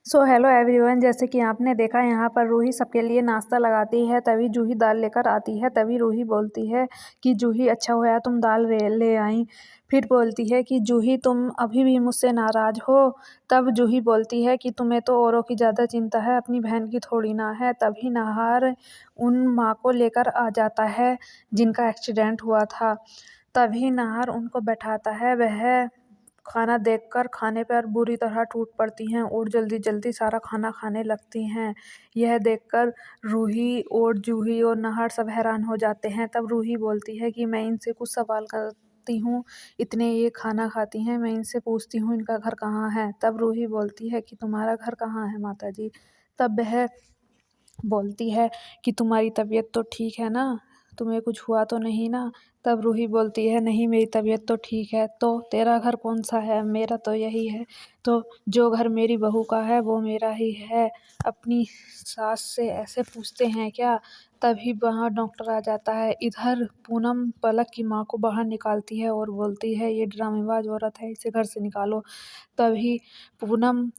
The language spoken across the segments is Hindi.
सो हेलो एवरीवन, जैसे कि आपने देखा यहाँ पर रूही सबके लिए नाश्ता लगाती है। तभी जूही दाल लेकर आती है। तभी रूही बोलती है कि जूही अच्छा हुआ तुम दाल ले आई। फिर बोलती है कि जूही तुम अभी भी मुझसे नाराज़ हो। तब जूही बोलती है कि तुम्हें तो औरों की ज़्यादा चिंता है, अपनी बहन की थोड़ी ना है। तभी नाहार उन माँ को लेकर आ जाता है जिनका एक्सीडेंट हुआ था। तभी नाहार उनको बैठाता है। वह खाना देखकर खाने पर बुरी तरह टूट पड़ती हैं और जल्दी-जल्दी सारा खाना खाने लगती हैं। यह देखकर रूही और जूही और नाहर सब हैरान हो जाते हैं। तब रूही बोलती है कि मैं इनसे कुछ सवाल करती हूँ, इतने ये खाना खाती हैं, मैं इनसे पूछती हूँ इनका घर कहाँ है। तब रूही बोलती है कि तुम्हारा घर कहाँ है माताजी? तब वह बोलती है कि तुम्हारी तबीयत तो ठीक है ना? तुम्हें कुछ हुआ तो नहीं ना? तब रूही बोलती है नहीं, मेरी तबीयत तो ठीक है। तो तेरा घर कौन सा है? मेरा तो यही है। तो जो घर मेरी बहू का है वो मेरा ही है। अपनी सास से ऐसे पूछते हैं क्या? तभी वहाँ डॉक्टर आ जाता है। इधर पूनम पलक की माँ को बाहर निकालती है और बोलती है ये ड्रामेबाज औरत है, इसे घर से निकालो। तभी पूनम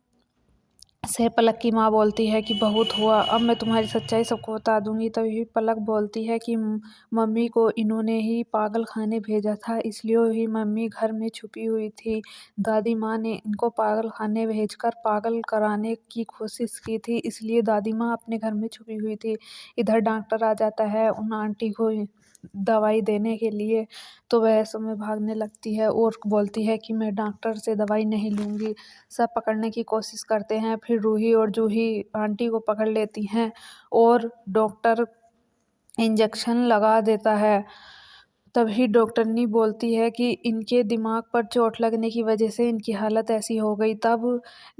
से पलक की माँ बोलती है कि बहुत हुआ, अब मैं तुम्हारी सच्चाई सबको बता दूंगी। तभी पलक बोलती है कि मम्मी को इन्होंने ही पागल खाने भेजा था, इसलिए ही मम्मी घर में छुपी हुई थी। दादी माँ ने इनको पागल खाने भेजकर पागल कराने की कोशिश की थी, इसलिए दादी माँ अपने घर में छुपी हुई थी। इधर डॉक्टर आ जाता है उन आंटी को दवाई देने के लिए। तो वह समय भागने लगती है और बोलती है कि मैं डॉक्टर से दवाई नहीं लूँगी। सब पकड़ने की कोशिश करते हैं। फिर रूही और जूही आंटी को पकड़ लेती हैं और डॉक्टर इंजेक्शन लगा देता है। तभी डॉक्टरनी बोलती है कि इनके दिमाग पर चोट लगने की वजह से इनकी हालत ऐसी हो गई। तब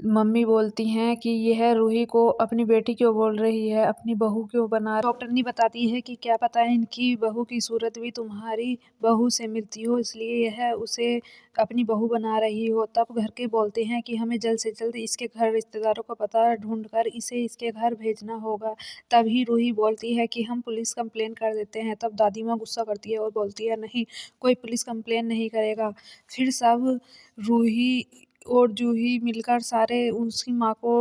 मम्मी बोलती हैं कि यह रूही को अपनी बेटी क्यों बोल रही है, अपनी बहू क्यों बना। डॉक्टरनी बताती है कि क्या पता है इनकी बहू की सूरत भी तुम्हारी बहू से मिलती हो, इसलिए यह उसे अपनी बहू बना रही हो। तब घर के बोलते हैं कि हमें जल्द से जल्द इसके घर रिश्तेदारों का पता ढूंढकर इसे इसके घर भेजना होगा। तभी रूही बोलती है कि हम पुलिस कंप्लेन कर देते हैं। तब दादी माँ गुस्सा करती है और बोलती है नहीं, कोई पुलिस कंप्लेन नहीं करेगा। फिर सब रूही और जूही मिलकर सारे उसकी माँ को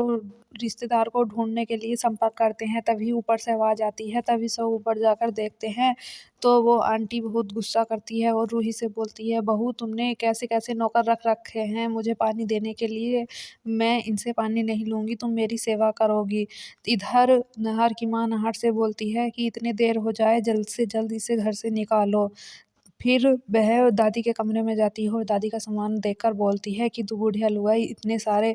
रिश्तेदार को ढूंढने के लिए संपर्क करते हैं। तभी ऊपर से आवाज़ आती है। तभी सब ऊपर जाकर देखते हैं तो वो आंटी बहुत गुस्सा करती है और रूही से बोलती है बहू तुमने कैसे कैसे नौकर रख रखे हैं मुझे पानी देने के लिए, मैं इनसे पानी नहीं लूँगी, तुम मेरी सेवा करोगी। इधर नाहर की माँ नाहर से बोलती है कि इतनी देर हो जाए, जल्द से जल्द इसे घर से निकालो। फिर वह दादी के कमरे में जाती है और दादी का सामान देखकर बोलती है कि तू बुढ़िया लुगाई इतने सारे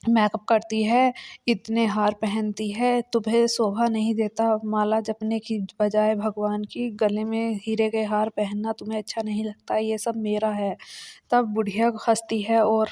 मेकअप करती है, इतने हार पहनती है, तुम्हें शोभा नहीं देता माला जपने की बजाय भगवान की गले में हीरे के हार पहनना तुम्हें अच्छा नहीं लगता, ये सब मेरा है। तब बुढ़िया हंसती है और